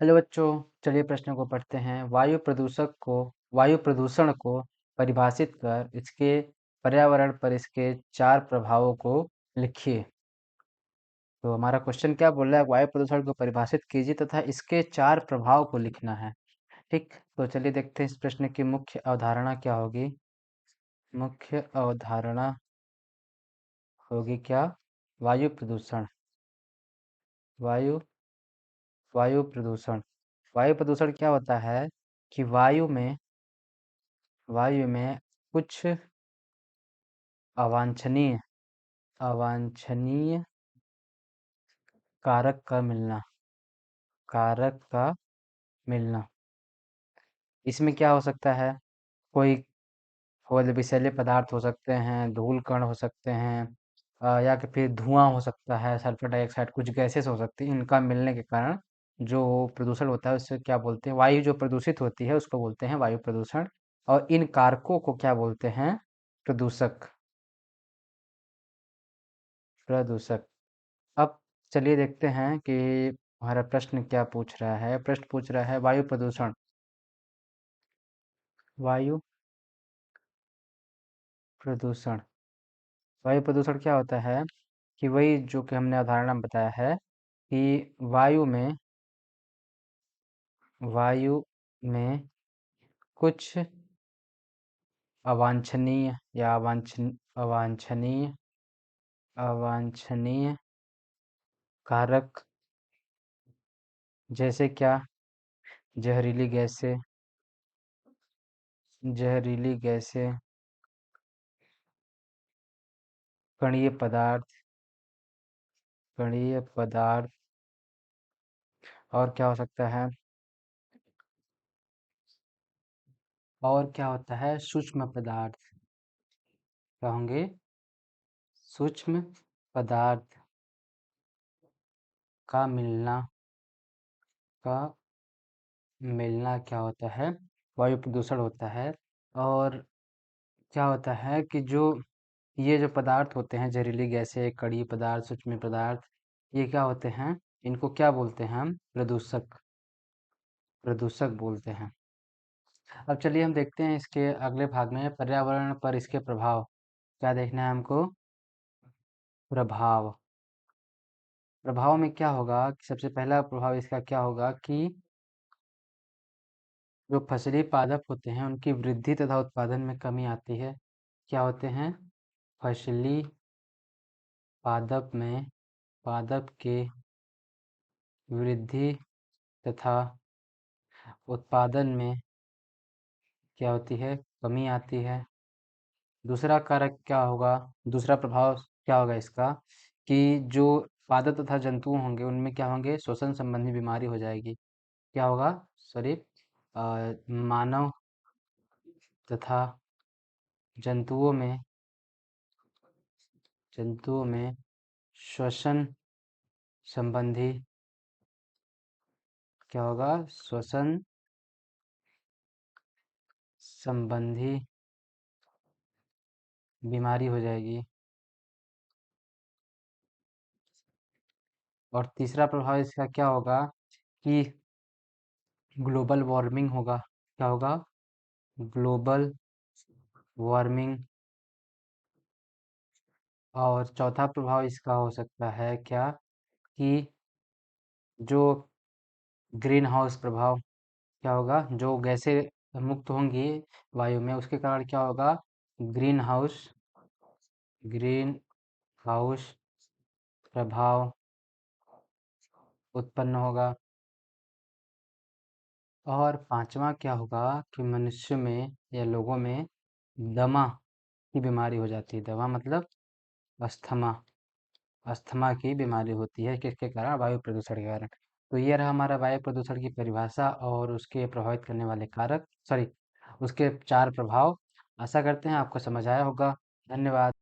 Hello बच्चों, चलिए प्रश्न को पढ़ते हैं। वायु प्रदूषण को परिभाषित कर इसके पर्यावरण पर इसके 4 प्रभावों को लिखिए। तो हमारा क्वेश्चन क्या बोल रहा है, वायु प्रदूषण को परिभाषित कीजिए तथा इसके 4 प्रभाव को लिखना है। ठीक, तो चलिए देखते हैं इस प्रश्न की मुख्य अवधारणा क्या होगी। मुख्य अवधारणा होगी क्या? वायु प्रदूषण। वायु वायु प्रदूषण। वायु प्रदूषण क्या होता है कि वायु में कुछ अवांछनीय अवांछनीय कारक का मिलना कारक का मिलना। इसमें क्या हो सकता है? कोई विषैले पदार्थ हो सकते हैं, धूल कण हो सकते हैं, या कि फिर धुआं हो सकता है, सल्फर डाइऑक्साइड, कुछ गैसेस हो सकती हैं। इनका मिलने के कारण जो प्रदूषण होता है उससे क्या बोलते हैं, वायु जो प्रदूषित होती है उसको बोलते हैं वायु प्रदूषण। और इन कारकों को क्या बोलते हैं? प्रदूषक। प्रदूषक। अब चलिए देखते हैं कि हमारा प्रश्न क्या पूछ रहा है। प्रश्न पूछ रहा है वायु प्रदूषण। वायु प्रदूषण क्या होता है कि वही जो कि हमने अवधारणा में बताया है कि वायु में कुछ अवांछनीय या अवांछनीय अवांछनीय कारक, जैसे क्या? जहरीली गैसें जहरीली गैसें कणीय पदार्थ। और क्या हो सकता है? और क्या होता है? सूक्ष्म पदार्थ। क्या होंगे? सूक्ष्म पदार्थ का का मिलना क्या होता है? वायु प्रदूषण होता है। और क्या होता है कि जो ये जो पदार्थ होते हैं, जहरीली गैसें, कड़ी पदार्थ, सूक्ष्म पदार्थ, ये क्या होते हैं? इनको क्या बोलते हैं हम? प्रदूषक। प्रदूषक बोलते हैं। अब चलिए हम देखते हैं इसके अगले भाग में, पर्यावरण पर इसके प्रभाव। क्या देखना है हमको? प्रभाव। प्रभाव में क्या होगा कि सबसे पहला प्रभाव इसका क्या होगा कि जो फसली पादप होते हैं उनकी वृद्धि तथा उत्पादन में कमी आती है। क्या होते हैं? फसली पादप के वृद्धि तथा उत्पादन में क्या होती है? कमी आती है। दूसरा कारक क्या होगा? दूसरा प्रभाव क्या होगा इसका कि जो पादप तथा जंतु होंगे उनमें क्या होंगे? श्वसन संबंधी बीमारी हो जाएगी। क्या होगा? सॉरी, मानव तथा जंतुओं में श्वसन संबंधी क्या होगा? श्वसन संबंधी बीमारी हो जाएगी। और तीसरा प्रभाव इसका क्या होगा कि ग्लोबल वार्मिंग होगा। क्या होगा? Global warming. और चौथा प्रभाव इसका हो सकता है क्या कि जो ग्रीन हाउस प्रभाव। क्या होगा? जो गैसें मुक्त होंगी वायु में उसके कारण क्या होगा? ग्रीन हाउस ग्रीन हाउस प्रभाव उत्पन्न होगा। और पांचवा क्या होगा कि मनुष्य में या लोगों में दमा की बीमारी हो जाती है। दमा मतलब अस्थमा। अस्थमा की बीमारी होती है किसके कारण? वायु प्रदूषण के कारण। तो ये रहा हमारा वायु प्रदूषण की परिभाषा और उसके प्रभावित करने वाले कारक, सॉरी, उसके 4 प्रभाव। आशा करते हैं आपको समझ आया होगा। धन्यवाद।